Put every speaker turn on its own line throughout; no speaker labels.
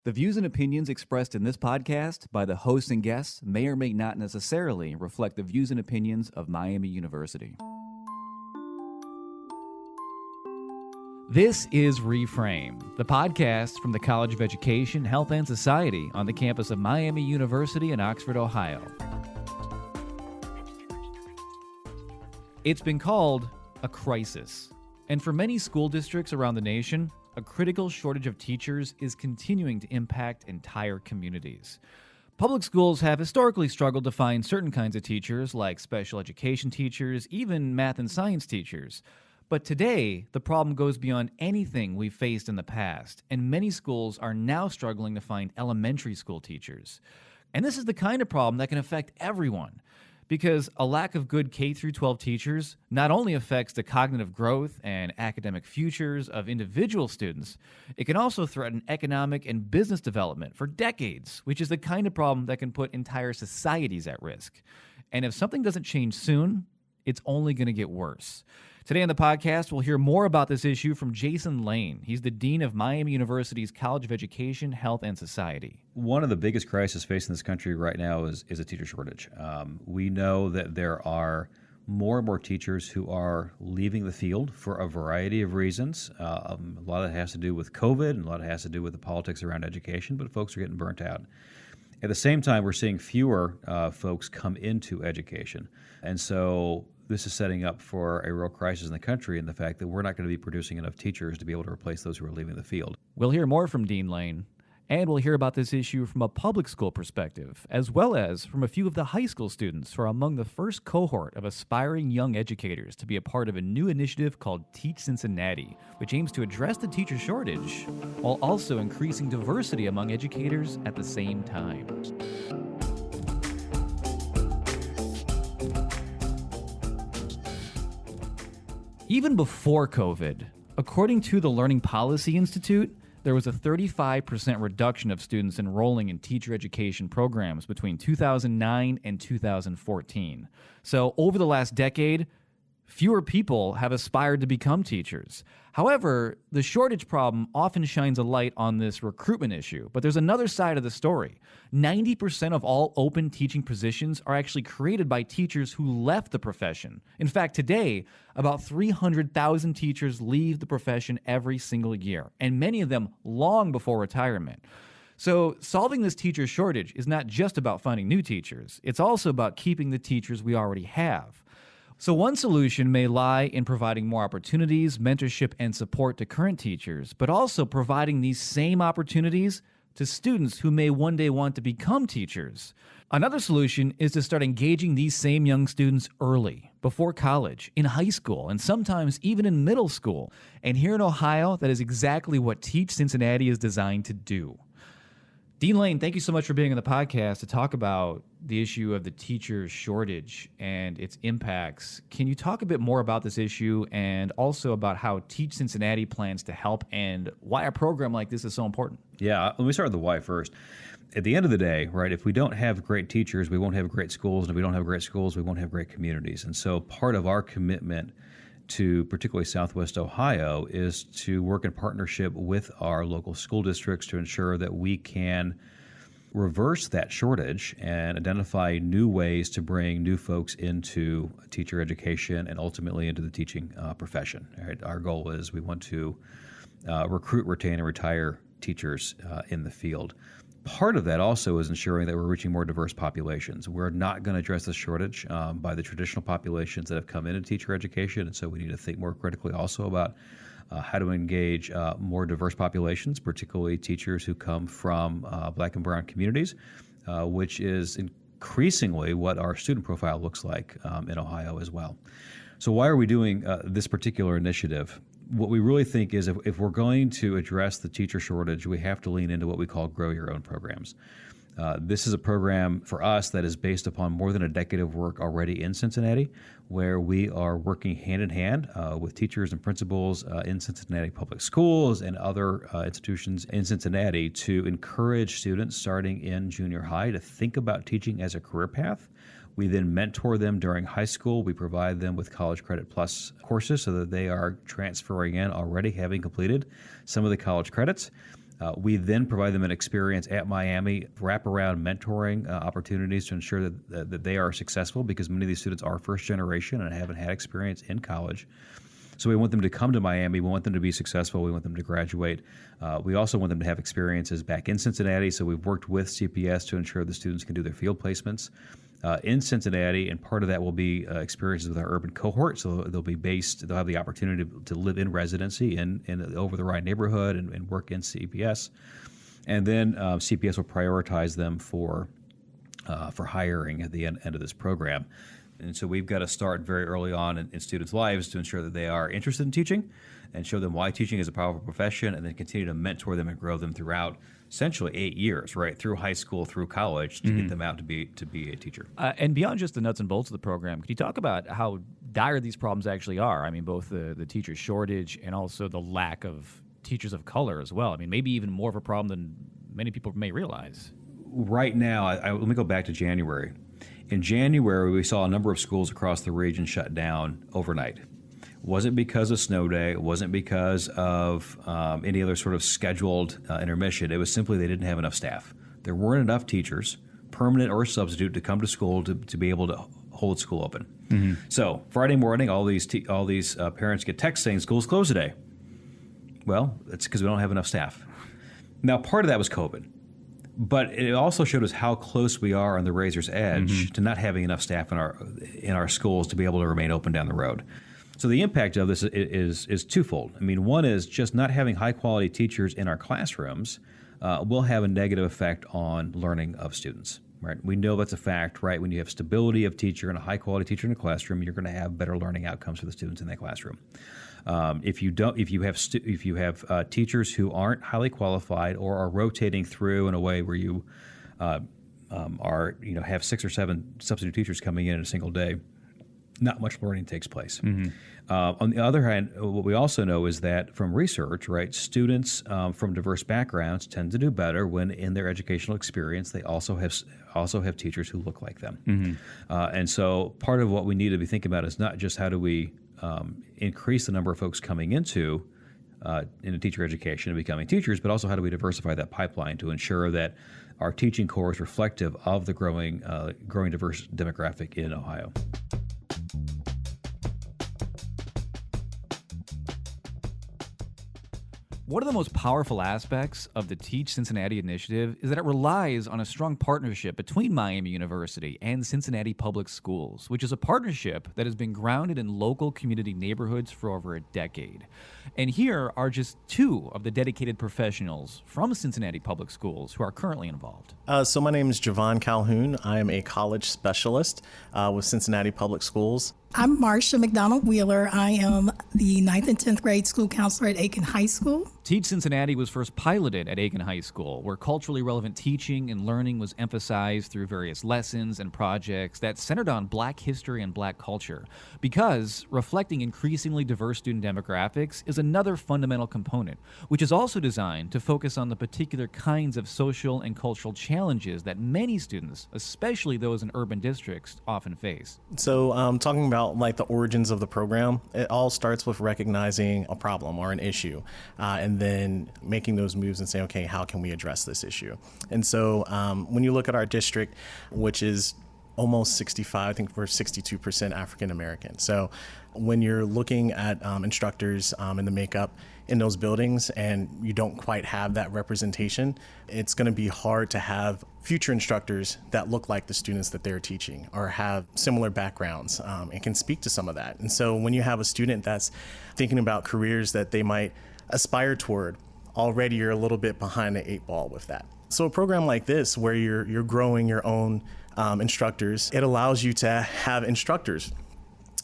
The views and opinions expressed in this podcast by the hosts and guests may or may not necessarily reflect the views and opinions of Miami University. This is Reframe, the podcast from the College of Education, Health, and Society on the campus of Miami University in Oxford, Ohio. It's been called a crisis, and for many school districts around the nation, a critical shortage of teachers is continuing to impact entire communities. Public schools have historically struggled to find certain kinds of teachers, like special education teachers, even math and science teachers. But today, the problem goes beyond anything we've faced in the past, and many schools are now struggling to find elementary school teachers. And this is the kind of problem that can affect everyone, because a lack of good K-12 teachers not only affects the cognitive growth and academic futures of individual students, it can also threaten economic and business development for decades, which is the kind of problem that can put entire societies at risk. And if something doesn't change soon, it's only going to get worse. Today on the podcast, we'll hear more about this issue from Jason Lane. He's the Dean of Miami University's College of Education, Health, and Society.
One of the biggest crises facing this country right now is a teacher shortage. We know that there are more and more teachers who are leaving the field for a variety of reasons. A lot of it has to do with COVID, and a lot of it has to do with the politics around education, but folks are getting burnt out. At the same time, we're seeing fewer folks come into education. And so this is setting up for a real crisis in the country, and the fact that we're not going to be producing enough teachers to be able to replace those who are leaving the field.
We'll hear more from Dean Lane, and we'll hear about this issue from a public school perspective, as well as from a few of the high school students who are among the first cohort of aspiring young educators to be a part of a new initiative called TEACh Cincinnati, which aims to address the teacher shortage while also increasing diversity among educators at the same time. Even before COVID, according to the Learning Policy Institute, there was a 35% reduction of students enrolling in teacher education programs between 2009 and 2014. So over the last decade, fewer people have aspired to become teachers. However, the shortage problem often shines a light on this recruitment issue, but there's another side of the story. 90% of all open teaching positions are actually created by teachers who left the profession. In fact, today, about 300,000 teachers leave the profession every single year, and many of them long before retirement. So solving this teacher shortage is not just about finding new teachers, it's also about keeping the teachers we already have. So one solution may lie in providing more opportunities, mentorship, and support to current teachers, but also providing these same opportunities to students who may one day want to become teachers. Another solution is to start engaging these same young students early, before college, in high school, and sometimes even in middle school. And here in Ohio, that is exactly what TEACh Cincinnati is designed to do. Dean Lane, thank you so much for being on the podcast to talk about the issue of the teacher shortage and its impacts. Can you talk a bit more about this issue and also about how TEACh Cincinnati plans to help and why a program like this is so important?
Yeah, let me start with the why first. At the end of the day, right, if we don't have great teachers, we won't have great schools, and if we don't have great schools, we won't have great communities. And so part of our commitment to particularly Southwest Ohio is to work in partnership with our local school districts to ensure that we can reverse that shortage and identify new ways to bring new folks into teacher education and ultimately into the teaching profession. Right? Our goal is we want to recruit, retain, and retire teachers in the field. Part of that also is ensuring that we're reaching more diverse populations. We're not going to address this shortage by the traditional populations that have come into teacher education, and so we need to think more critically also about how to engage more diverse populations, particularly teachers who come from Black and brown communities, which is increasingly what our student profile looks like in Ohio as well. So why are we doing this particular initiative? What we really think is if we're going to address the teacher shortage, we have to lean into what we call grow your own programs. This is a program for us that is based upon more than a decade of work already in Cincinnati, where we are working hand in hand with teachers and principals in Cincinnati public schools and other institutions in Cincinnati to encourage students starting in junior high to think about teaching as a career path. We then mentor them during high school. We provide them with College Credit Plus courses so that they are transferring in already having completed some of the college credits. We then provide them an experience at Miami, wraparound mentoring opportunities to ensure that they are successful, because many of these students are first generation and haven't had experience in college. So we want them to come to Miami. We want them to be successful. We want them to graduate. We also want them to have experiences back in Cincinnati. So we've worked with CPS to ensure the students can do their field placements in Cincinnati, and part of that will be experiences with our urban cohort. So they'll have the opportunity to live in residency in the Over the Rhine neighborhood and work in CPS. And then CPS will prioritize them for hiring at the end of this program. And so we've got to start very early on in students' lives to ensure that they are interested in teaching and show them why teaching is a powerful profession, and then continue to mentor them and grow them throughout essentially 8 years, right, through high school, through college, to get them out to be a teacher.
And beyond just the nuts and bolts of the program, could you talk about how dire these problems actually are? I mean, both the teacher shortage and also the lack of teachers of color as well. I mean, maybe even more of a problem than many people may realize.
Right now, let me go back to January. In January, we saw a number of schools across the region shut down overnight. It wasn't because of snow day. It wasn't because of any other sort of scheduled intermission. It was simply they didn't have enough staff. There weren't enough teachers, permanent or substitute, to come to school to be able to hold school open. Mm-hmm. So Friday morning, all these parents get texts saying school's closed today. Well, it's because we don't have enough staff. Now, part of that was COVID. But it also showed us how close we are on the razor's edge to not having enough staff in our schools to be able to remain open down the road. So the impact of this is twofold. I mean, one is just not having high-quality teachers in our classrooms will have a negative effect on learning of students. Right? We know that's a fact, right? When you have stability of teacher and a high-quality teacher in a classroom, you're going to have better learning outcomes for the students in that classroom. If you have teachers who aren't highly qualified or are rotating through in a way where you have 6 or 7 substitute teachers coming in a single day, not much learning takes place. Mm-hmm. On the other hand, what we also know is that from research, right, students from diverse backgrounds tend to do better when in their educational experience they also have teachers who look like them. Mm-hmm. And so part of what we need to be thinking about is not just how do we increase the number of folks coming into teacher education and becoming teachers, but also how do we diversify that pipeline to ensure that our teaching corps is reflective of the growing diverse demographic in Ohio.
One of the most powerful aspects of the TEACh Cincinnati initiative is that it relies on a strong partnership between Miami University and Cincinnati Public Schools, which is a partnership that has been grounded in local community neighborhoods for over a decade. And here are just 2 of the dedicated professionals from Cincinnati Public Schools who are currently involved.
So my name is Javon Calhoun. I am a college specialist with Cincinnati Public Schools.
I'm Marsha McDonald Wheeler. I am the 9th and 10th grade school counselor at Aiken High School.
TEACh Cincinnati was first piloted at Aiken High School, where culturally relevant teaching and learning was emphasized through various lessons and projects that centered on Black history and Black culture, because reflecting increasingly diverse student demographics is another fundamental component, which is also designed to focus on the particular kinds of social and cultural challenges that many students, especially those in urban districts, often face.
So talking about like the origins of the program, it all starts with recognizing a problem or an issue, and then making those moves and saying, okay, how can we address this issue? And so when you look at our district, which is almost 65, I think we're 62% African American. So when you're looking at instructors and the makeup in those buildings and you don't quite have that representation, it's going to be hard to have future instructors that look like the students that they're teaching or have similar backgrounds and can speak to some of that. And so when you have a student that's thinking about careers that they might aspire toward, already you're a little bit behind the 8 ball with that. So a program like this, where you're growing your own instructors, it allows you to have instructors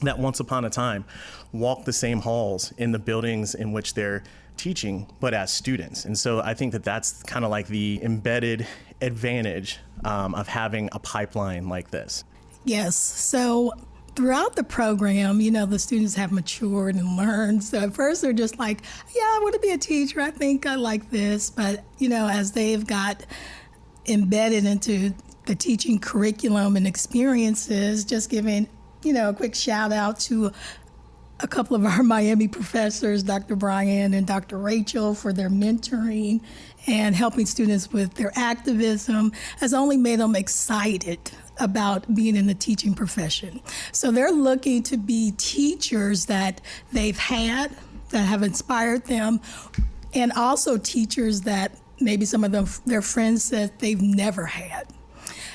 that once upon a time walked the same halls in the buildings in which they're teaching, but as students. And so I think that that's kind of like the embedded advantage of having a pipeline like this.
Yes. So throughout the program, the students have matured and learned. So at first they're just like, yeah, I want to be a teacher. I think I like this. But, as they've got embedded into the teaching curriculum and experiences, just giving, a quick shout out to a couple of our Miami professors, Dr. Brian and Dr. Rachel, for their mentoring and helping students with their activism has only made them excited about being in the teaching profession. So they're looking to be teachers that they've had, that have inspired them, and also teachers that maybe some of them, their friends said they've never had.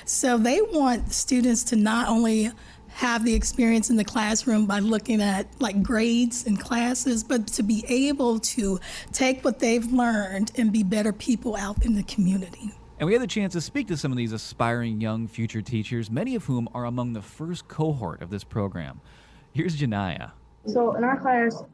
So they want students to not only have the experience in the classroom by looking at like grades and classes, but to be able to take what they've learned and be better people out in the community.
And we had the chance to speak to some of these aspiring young future teachers, many of whom are among the first cohort of this program. Here's Janiyah.
So in our class,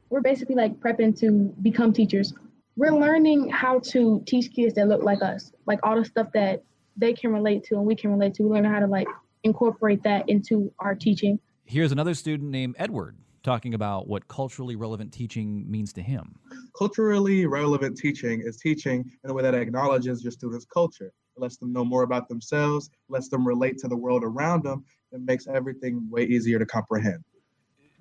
we're basically like prepping to become teachers. We're learning how to teach kids that look like us, like all the stuff that they can relate to and we can relate to. We learn how to like incorporate that into our teaching.
Here's another student named Edward talking about what culturally relevant teaching means to him.
Culturally relevant teaching is teaching in a way that acknowledges your students' culture. It lets them know more about themselves, lets them relate to the world around them, and makes everything way easier to comprehend.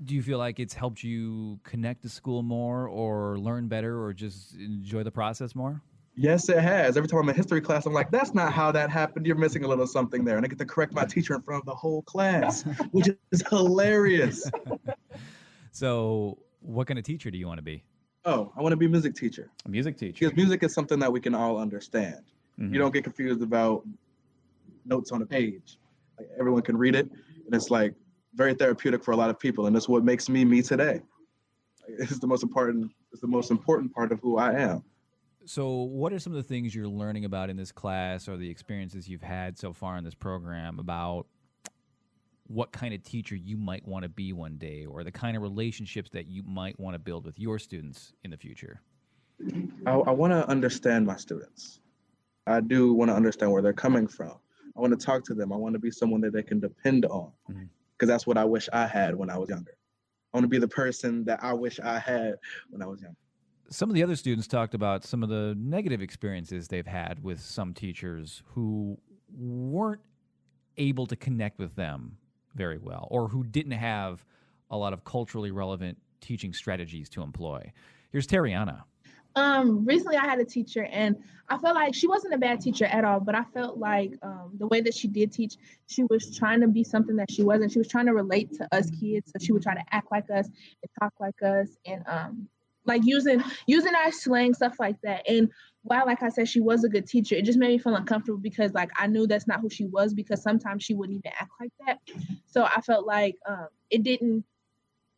Do you feel like it's helped you connect to school more or learn better or just enjoy the process more?
Yes, it has. Every time I'm in history class, I'm like, that's not how that happened. You're missing a little something there. And I get to correct my teacher in front of the whole class, which is hilarious.
So what kind of teacher do you want to be?
Oh, I want to be a music teacher.
A music teacher.
Because music is something that we can all understand.
Mm-hmm.
You don't get confused about notes on a page. Like, everyone can read it, and it's like very therapeutic for a lot of people. And that's what makes me today. It's the most important part of who I am.
So what are some of the things you're learning about in this class or the experiences you've had so far in this program about what kind of teacher you might want to be one day or the kind of relationships that you might want to build with your students in the future?
I want to understand my students. I do want to understand where they're coming from. I want to talk to them. I want to be someone that they can depend on because that's what I wish I had when I was younger. I want to be the person that I wish I had when I was younger.
Some of the other students talked about some of the negative experiences they've had with some teachers who weren't able to connect with them very well or who didn't have a lot of culturally relevant teaching strategies to employ. Here's Tariana.
Recently I had a teacher and I felt like she wasn't a bad teacher at all, but I felt like the way that she did teach, she was trying to be something that she wasn't. She was trying to relate to us kids. So she would try to act like us and talk like us and like using our slang, stuff like that. And while, like I said, she was a good teacher, it just made me feel uncomfortable because like I knew that's not who she was because sometimes she wouldn't even act like that. So I felt like it didn't,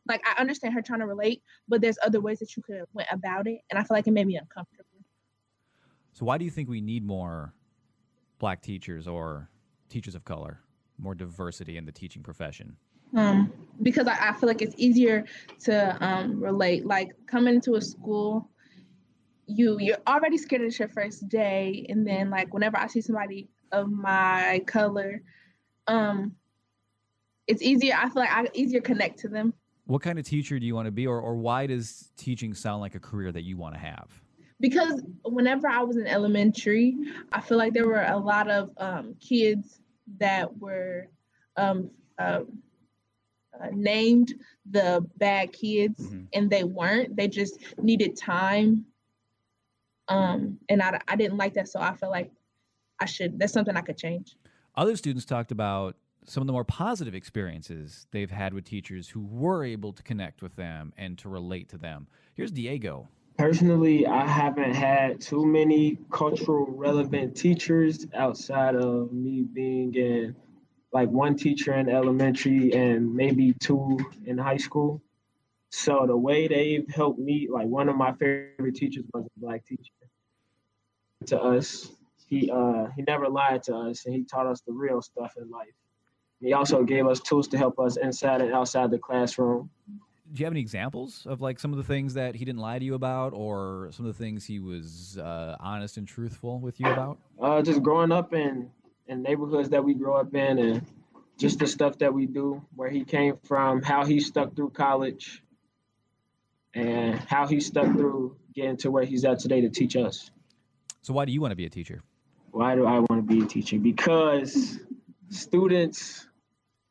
like I understand her trying to relate, but there's other ways that you could have went about it. And I feel like it made me uncomfortable.
So why do you think we need more Black teachers or teachers of color, more diversity in the teaching profession?
Because I feel like it's easier to relate. Like coming to a school, you're already scared it's your first day, and then like whenever I see somebody of my color, it's easier. I feel like I easier connect to them.
What kind of teacher do you want to be, or why does teaching sound like a career that you want to have?
Because whenever I was in elementary, I feel like there were a lot of kids that were named the bad kids, and they weren't. They just needed time. And I didn't like that, so I felt like that's something I could change.
Other students talked about some of the more positive experiences they've had with teachers who were able to connect with them and to relate to them. Here's Diego.
Personally, I haven't had too many cultural relevant teachers outside of me being in like one teacher in elementary and maybe two in high school. So the way they've helped me, like one of my favorite teachers was a Black teacher. To us, he never lied to us, and he taught us the real stuff in life. He also gave us tools to help us inside and outside the classroom.
Do you have any examples of like some of the things that he didn't lie to you about, or some of the things he was honest and truthful with you about?
Just growing up in neighborhoods that we grow up in, and just the stuff that we do, where he came from, how he stuck through college, and how he stuck through getting to where he's at today to teach us.
So why do you want to be a teacher?
Why do I want to be a teacher? Because students,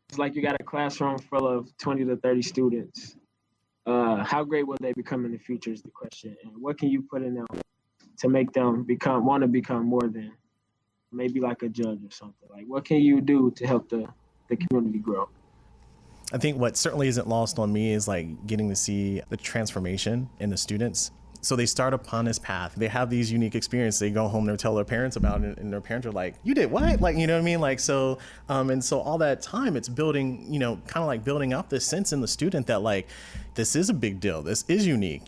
it's like you got a classroom full of 20 to 30 students. how great will they become in the future is the question. And what can you put in them to make them want to become more than maybe like a judge or something? Like, what can you do to help the community grow?
I think what certainly isn't lost on me is like getting to see the transformation in the students. So they start upon this path. They have these unique experiences. They go home, they tell their parents about it, and their parents are like, "You did what?" Like, you know what I mean? Like, so, and so all that time, it's building, kind of like building up this sense in the student that like, this is a big deal. This is unique.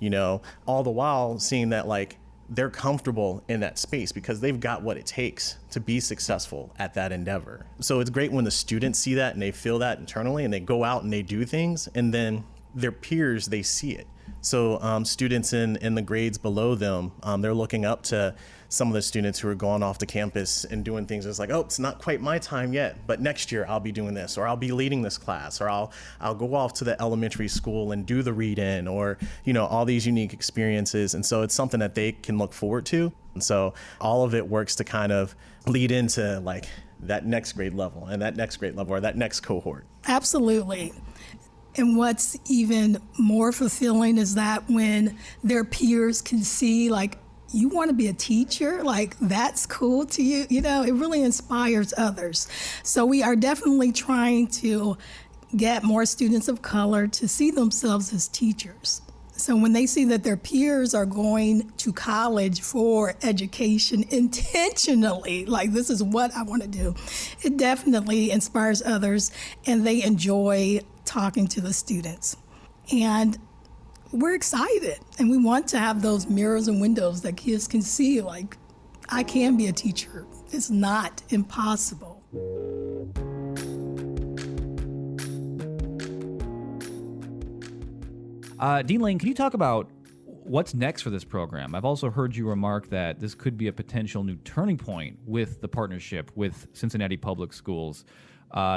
All the while seeing that like they're comfortable in that space because they've got what it takes to be successful at that endeavor. So it's great when the students see that and they feel that internally, and they go out and they do things, and then their peers, they see it. So students in the grades below them, they're looking up to some of the students who are going off to campus and doing things. It's like, oh, it's not quite my time yet, but next year I'll be doing this, or I'll be leading this class, or I'll go off to the elementary school and do the read-in, or all these unique experiences. And so it's something that they can look forward to. And so all of it works to kind of lead into like that next grade level and that next grade level or that next cohort.
Absolutely. And what's even more fulfilling is that when their peers can see, like, you want to be a teacher, like, that's cool to you, it really inspires others. So we are definitely trying to get more students of color to see themselves as teachers. So when they see that their peers are going to college for education intentionally, like, this is what I want to do, it definitely inspires others, and they enjoy talking to the students. And we're excited, and we want to have those mirrors and windows that kids can see, like, I can be a teacher. It's not impossible.
Dean Lane, can you talk about what's next for this program? I've also heard you remark that this could be a potential new turning point with the partnership with Cincinnati Public Schools.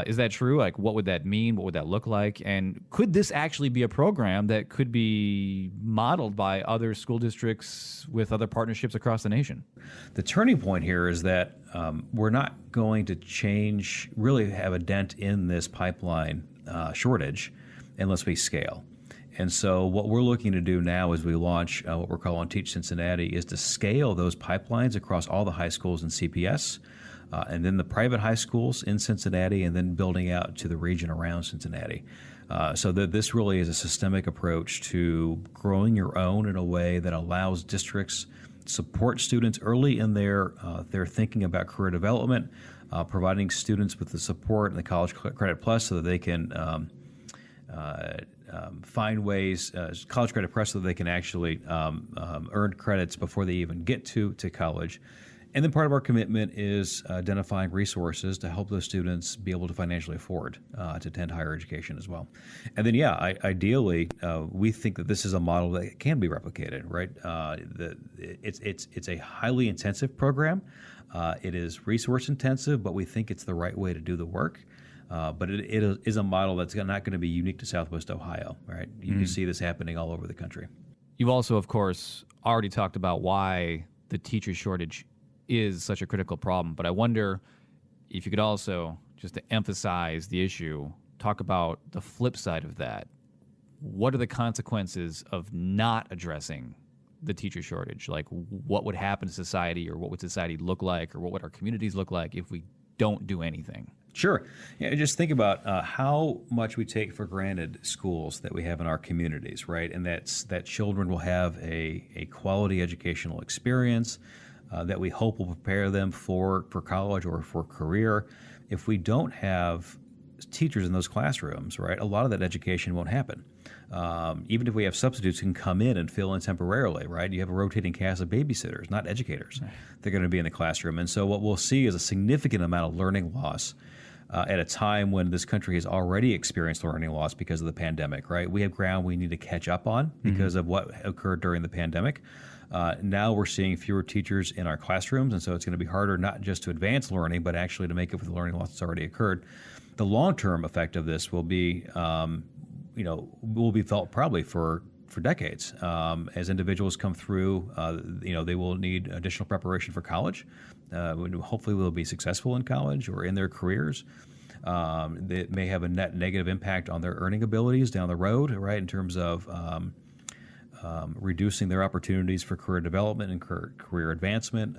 Is that true? Like, what would that mean? What would that look like? And could this actually be a program that could be modeled by other school districts with other partnerships across the nation?
The turning point here is that we're not going to really have a dent in this pipeline shortage unless we scale. And so what we're looking to do now as we launch what we're calling TEACh Cincinnati is to scale those pipelines across all the high schools in CPS, and then the private high schools in Cincinnati, and then building out to the region around Cincinnati. So that this really is a systemic approach to growing your own in a way that allows districts support students early in their thinking about career development, providing students with the support and the College Credit Plus so that they can find ways, College Credit Plus, so that they can actually earn credits before they even get to college. And then part of our commitment is identifying resources to help those students be able to financially afford to attend higher education as well. And then, ideally, we think that this is a model that can be replicated, right? It's a highly intensive program. It is resource intensive, but we think it's the right way to do the work. But it is a model that's not going to be unique to Southwest Ohio, right? You can see this happening all over the country.
You've also, of course, already talked about why the teacher shortage is such a critical problem. But I wonder if you could also, just to emphasize the issue, talk about the flip side of that. What are the consequences of not addressing the teacher shortage? Like, what would happen to society, or what would society look like, or what would our communities look like if we don't do anything?
Sure. Yeah, just think about how much we take for granted schools that we have in our communities, right? And that children will have a quality educational experience that we hope will prepare them for college or for career. If we don't have teachers in those classrooms, right, a lot of that education won't happen. Even if we have substitutes who can come in and fill in temporarily, right? You have a rotating cast of babysitters, not educators. Right. They're going to be in the classroom. And so what we'll see is a significant amount of learning loss at a time when this country has already experienced learning loss because of the pandemic, right? We have ground we need to catch up on because of what occurred during the pandemic. Now we're seeing fewer teachers in our classrooms, and so it's going to be harder not just to advance learning, but actually to make up for the learning loss that's already occurred. The long-term effect of this will be, will be felt probably for decades. As individuals come through, they will need additional preparation for college. Hopefully, we'll be successful in college or in their careers. That may have a net negative impact on their earning abilities down the road, right, in terms of reducing their opportunities for career development and career advancement.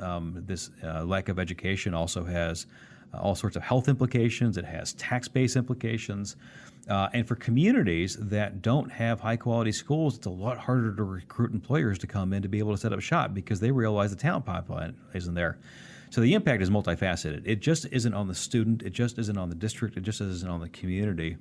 This lack of education also has all sorts of health implications. It has tax-based implications. And for communities that don't have high-quality schools, it's a lot harder to recruit employers to come in to be able to set up shop because they realize the talent pipeline isn't there. So the impact is multifaceted. It just isn't on the student. It just isn't on the district. It just isn't on the community.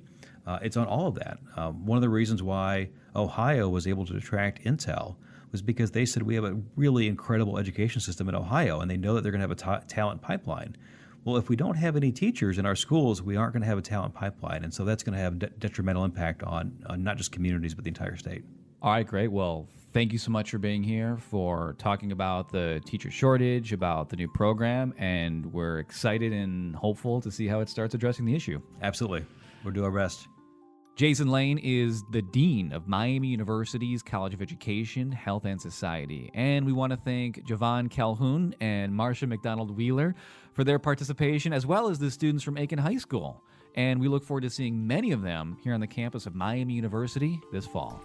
It's on all of that. One of the reasons why Ohio was able to attract Intel was because they said we have a really incredible education system in Ohio, and they know that they're going to have a talent pipeline. Well, if we don't have any teachers in our schools, we aren't going to have a talent pipeline, and so that's going to have detrimental impact on not just communities, but the entire state.
All right, great. Well, thank you so much for being here, for talking about the teacher shortage, about the new program, and we're excited and hopeful to see how it starts addressing the issue.
Absolutely. We'll do our best.
Jason Lane is the Dean of Miami University's College of Education, Health and Society. And we want to thank Javon Calhoun and Marcia McDonald-Wheeler for their participation, as well as the students from Aiken High School. And we look forward to seeing many of them here on the campus of Miami University this fall.